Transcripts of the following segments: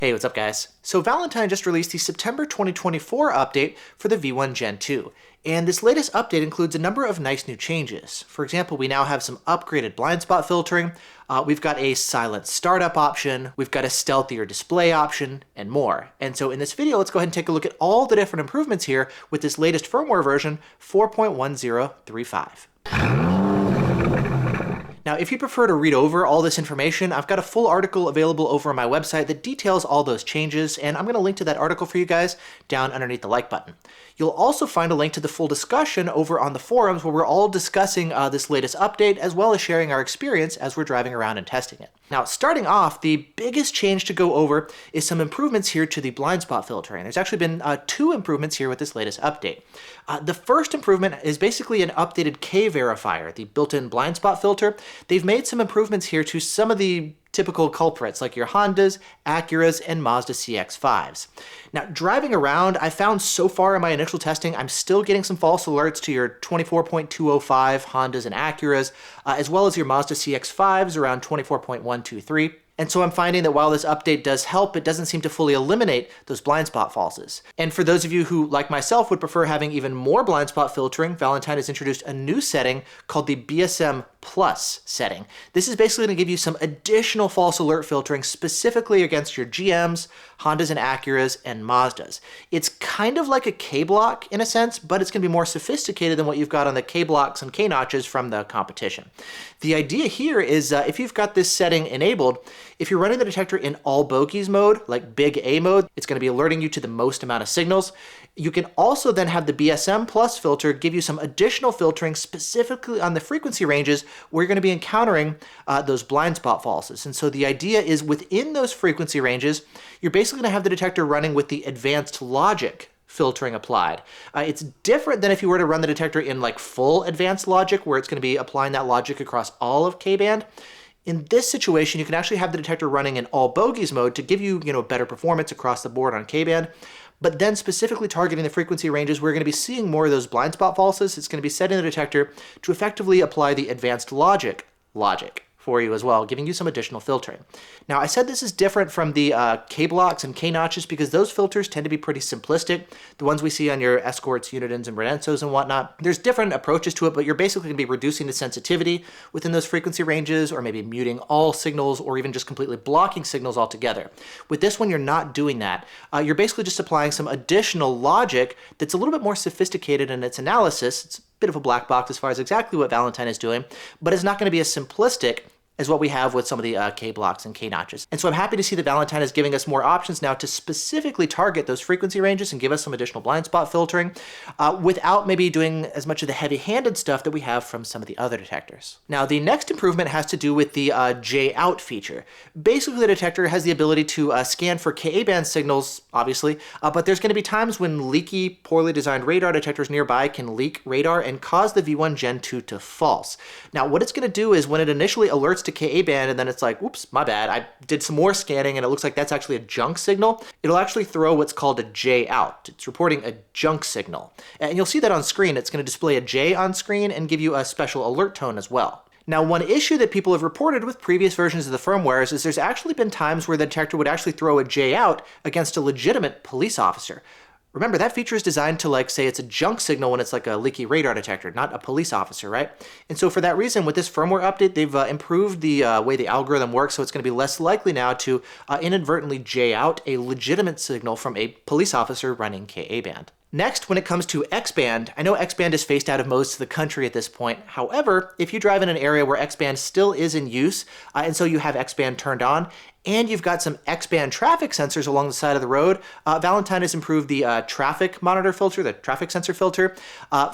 Hey, what's up guys? So Valentine just released the September 2024 update for the V1 Gen2, and this latest update includes a number of nice new changes. For example, we now have some upgraded blind spot filtering, we've got a silent startup option, we've got a stealthier display option, and more. And so in this video, let's go ahead and take a look at all the different improvements here with this latest firmware version 4.1035. Now, if you prefer to read over all this information, I've got a full article available over on my website that details all those changes, and I'm going to link to that article for you guys down underneath the like button. You'll also find a link to the full discussion over on the forums where we're all discussing this latest update as well as sharing our experience as we're driving around and testing it. Now, starting off, the biggest change to go over is some improvements here to the blind spot filtering. There's actually been two improvements here with this latest update. The first improvement is basically an updated K-verifier, the built-in blind spot filter. They've made some improvements here to some of the typical culprits like your Hondas, Acuras, and Mazda CX-5s. Now, driving around, I found so far in my initial testing, I'm still getting some false alerts to your 24.205 Hondas and Acuras, as well as your Mazda CX-5s around 24.123. And so I'm finding that while this update does help, it doesn't seem to fully eliminate those blind spot falses. And for those of you who, like myself, would prefer having even more blind spot filtering, Valentine has introduced a new setting called the BSM Plus setting. This is basically going to give you some additional false alert filtering specifically against your GMs, Hondas and Acuras, and Mazdas. It's kind of like a K-block in a sense, but it's going to be more sophisticated than what you've got on the K-blocks and K-notches from the competition. The idea here is if you've got this setting enabled, if you're running the detector in all bogeys mode, like big A mode, it's going to be alerting you to the most amount of signals. You can also then have the BSM Plus filter give you some additional filtering specifically on the frequency ranges where you're going to be encountering those blind spot falses. And so the idea is within those frequency ranges, you're basically going to have the detector running with the advanced logic filtering applied. It's different than if you were to run the detector in like full advanced logic where it's going to be applying that logic across all of K-band. In this situation, you can actually have the detector running in all bogeys mode to give you, better performance across the board on K-band. But then specifically targeting the frequency ranges, we're going to be seeing more of those blind spot falses. It's going to be setting the detector to effectively apply the advanced logic for you as well, giving you some additional filtering. Now, I said this is different from the K-blocks and K-notches because those filters tend to be pretty simplistic. The ones we see on your Escorts, Unidens, and Renensos and whatnot. There's different approaches to it, but you're basically going to be reducing the sensitivity within those frequency ranges or maybe muting all signals or even just completely blocking signals altogether. With this one, you're not doing that. You're basically just applying some additional logic that's a little bit more sophisticated in its analysis. It's a bit of a black box as far as exactly what Valentine is doing, but it's not going to be as simplistic as what we have with some of the K-blocks and K-notches. And so I'm happy to see that Valentine is giving us more options now to specifically target those frequency ranges and give us some additional blind spot filtering without maybe doing as much of the heavy-handed stuff that we have from some of the other detectors. Now, the next improvement has to do with the J-out feature. Basically, the detector has the ability to scan for Ka-band signals, obviously, but there's going to be times when leaky, poorly designed radar detectors nearby can leak radar and cause the V1 Gen2 to false. Now, what it's going to do is when it initially alerts to Ka-band and then it's like, oops, my bad, I did some more scanning and it looks like that's actually a junk signal, it'll actually throw what's called a J out. It's reporting a junk signal. And you'll see that on screen. It's going to display a J on screen and give you a special alert tone as well. Now, one issue that people have reported with previous versions of the firmwares is there's actually been times where the detector would actually throw a J out against a legitimate police officer. Remember, that feature is designed to, like, say it's a junk signal when it's like a leaky radar detector, not a police officer, right? And so for that reason, with this firmware update, they've improved the way the algorithm works, so it's going to be less likely now to inadvertently J out a legitimate signal from a police officer running Ka-band. Next, when it comes to X-band, I know X-band is phased out of most of the country at this point. However, if you drive in an area where X-band still is in use, and so you have X-band turned on, and you've got some X-band traffic sensors along the side of the road, Valentine has improved the traffic monitor filter, the traffic sensor filter,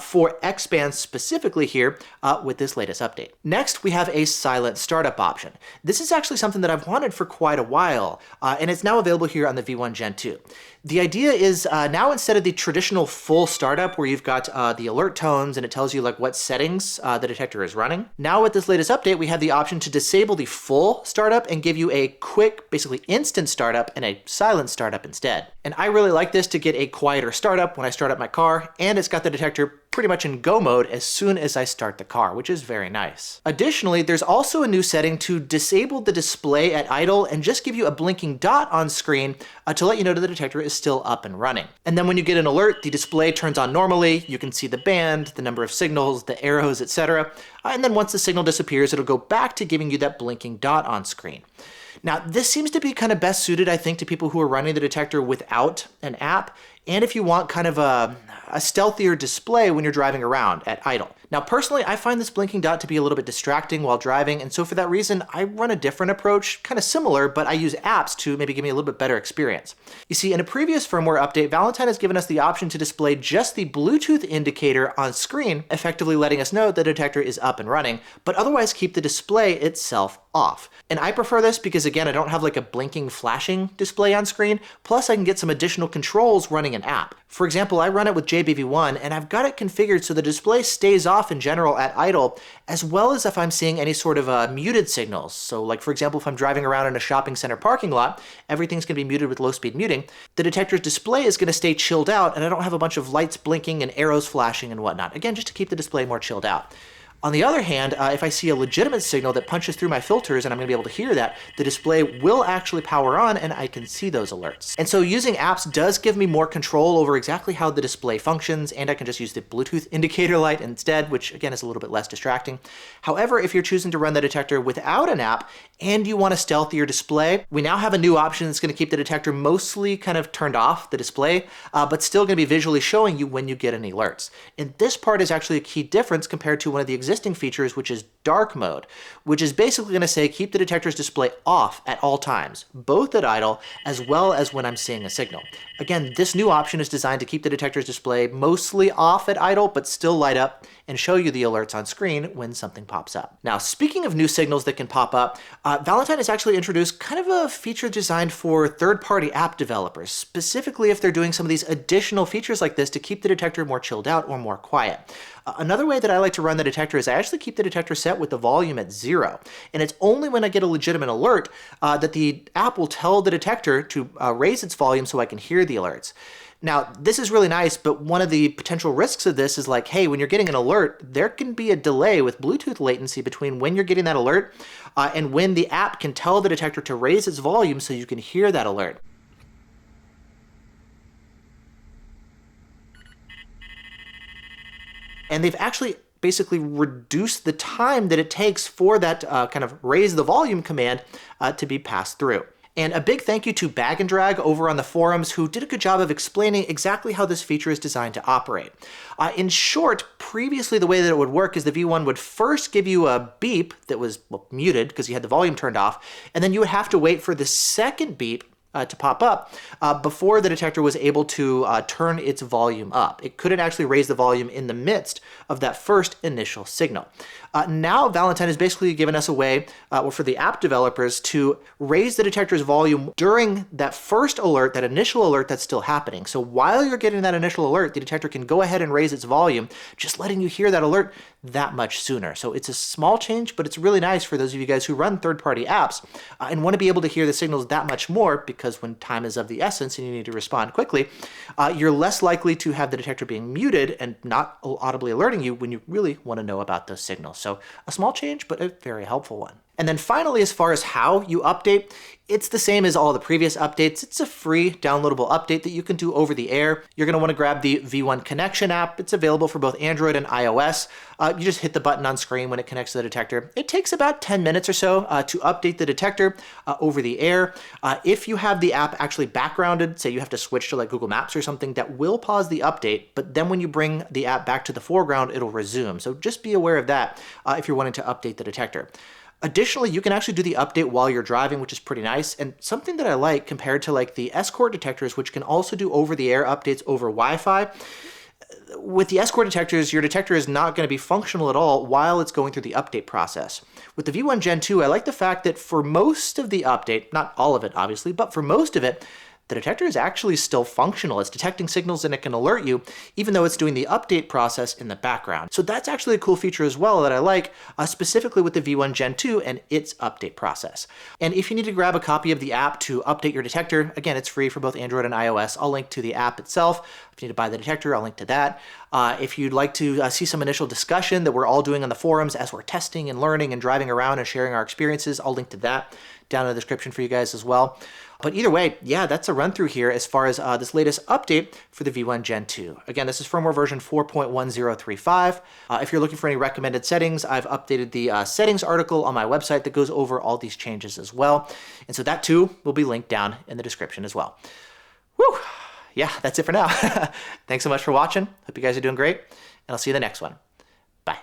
for X-band specifically here with this latest update. Next, we have a silent startup option. This is actually something that I've wanted for quite a while, and it's now available here on the V1 Gen2. The idea is now instead of the traditional full startup where you've got the alert tones and it tells you like what settings the detector is running, now with this latest update, we have the option to disable the full startup and give you a quick quick, basically instant startup and a silent startup instead. And I really like this to get a quieter startup when I start up my car, and it's got the detector pretty much in go mode as soon as I start the car, which is very nice. Additionally, there's also a new setting to disable the display at idle and just give you a blinking dot on screen to let you know that the detector is still up and running. And then when you get an alert, the display turns on normally. You can see the band, the number of signals, the arrows, etc. And then once the signal disappears, it'll go back to giving you that blinking dot on screen. Now, this seems to be kind of best suited, I think, to people who are running the detector without an app, and if you want kind of a stealthier display when you're driving around at idle. Now, personally, I find this blinking dot to be a little bit distracting while driving, and so for that reason, I run a different approach, kind of similar, but I use apps to maybe give me a little bit better experience. You see, in a previous firmware update, Valentine has given us the option to display just the Bluetooth indicator on screen, effectively letting us know the detector is up and running, but otherwise keep the display itself off. And I prefer this because, again, I don't have like a blinking, flashing display on screen, plus I can get some additional controls running an app. For example, I run it with JBV1, and I've got it configured so the display stays off in general at idle, as well as if I'm seeing any sort of muted signals. So like, for example, if I'm driving around in a shopping center parking lot, everything's going to be muted with low-speed muting. The detector's display is going to stay chilled out, and I don't have a bunch of lights blinking and arrows flashing and whatnot. Again, just to keep the display more chilled out. On the other hand, if I see a legitimate signal that punches through my filters and I'm going to be able to hear that, the display will actually power on and I can see those alerts. And so using apps does give me more control over exactly how the display functions, and I can just use the Bluetooth indicator light instead, which again is a little bit less distracting. However, if you're choosing to run the detector without an app and you want a stealthier display, we now have a new option that's going to keep the detector mostly kind of turned off, the display, but still going to be visually showing you when you get any alerts. And this part is actually a key difference compared to one of the existing features, which is dark mode, which is basically going to say keep the detector's display off at all times, both at idle as well as when I'm seeing a signal. Again, this new option is designed to keep the detector's display mostly off at idle, but still light up and show you the alerts on screen when something pops up. Now, speaking of new signals that can pop up, Valentine has actually introduced kind of a feature designed for third-party app developers, specifically if they're doing some of these additional features like this to keep the detector more chilled out or more quiet. Another way that I like to run the detector is I actually keep the detector set with the volume at 0. And it's only when I get a legitimate alert that the app will tell the detector to raise its volume so I can hear the alerts. Now, this is really nice, but one of the potential risks of this is like, hey, when you're getting an alert, there can be a delay with Bluetooth latency between when you're getting that alert and when the app can tell the detector to raise its volume so you can hear that alert. And they've actually basically reduced the time that it takes for that kind of raise the volume command to be passed through. And a big thank you to Bag and Drag over on the forums, who did a good job of explaining exactly how this feature is designed to operate. In short, previously the way that it would work is the V1 would first give you a beep that was muted because you had the volume turned off, and then you would have to wait for the second beep to pop up before the detector was able to turn its volume up. It couldn't actually raise the volume in the midst of that first initial signal. Now Valentine has basically given us a way for the app developers to raise the detector's volume during that first alert, that initial alert that's still happening. So while you're getting that initial alert, the detector can go ahead and raise its volume, just letting you hear that alert that much sooner. So it's a small change, but it's really nice for those of you guys who run third-party apps and want to be able to hear the signals that much more, because when time is of the essence and you need to respond quickly, you're less likely to have the detector being muted and not audibly alerting you when you really want to know about those signals. So a small change, but a very helpful one. And then finally, as far as how you update, it's the same as all the previous updates. It's a free downloadable update that you can do over the air. You're going to want to grab the V1 Connection app. It's available for both Android and iOS. You just hit the button on screen when it connects to the detector. It takes about 10 minutes or so to update the detector over the air. If you have the app actually backgrounded, say you have to switch to like Google Maps or something, that will pause the update, but then when you bring the app back to the foreground, it'll resume. So just be aware of that if you're wanting to update the detector. Additionally, you can actually do the update while you're driving, which is pretty nice, and something that I like compared to like the Escort detectors, which can also do over-the-air updates over Wi-Fi. With the Escort detectors, your detector is not going to be functional at all while it's going through the update process. With the V1 Gen2, I like the fact that for most of the update, not all of it obviously, but for most of it, the detector is actually still functional. It's detecting signals and it can alert you, even though it's doing the update process in the background. So that's actually a cool feature as well that I like, specifically with the V1 Gen2 and its update process. And if you need to grab a copy of the app to update your detector, again, it's free for both Android and iOS. I'll link to the app itself. If you need to buy the detector, I'll link to that. If you'd like to see some initial discussion that we're all doing on the forums as we're testing and learning and driving around and sharing our experiences, I'll link to that down in the description for you guys as well. But either way, yeah, that's a run through here as far as this latest update for the V1 Gen2. Again, this is firmware version 4.1035. If you're looking for any recommended settings, I've updated the settings article on my website that goes over all these changes as well. And so that too will be linked down in the description as well. Woo! Yeah, that's it for now. Thanks so much for watching. Hope you guys are doing great, and I'll see you in the next one. Bye.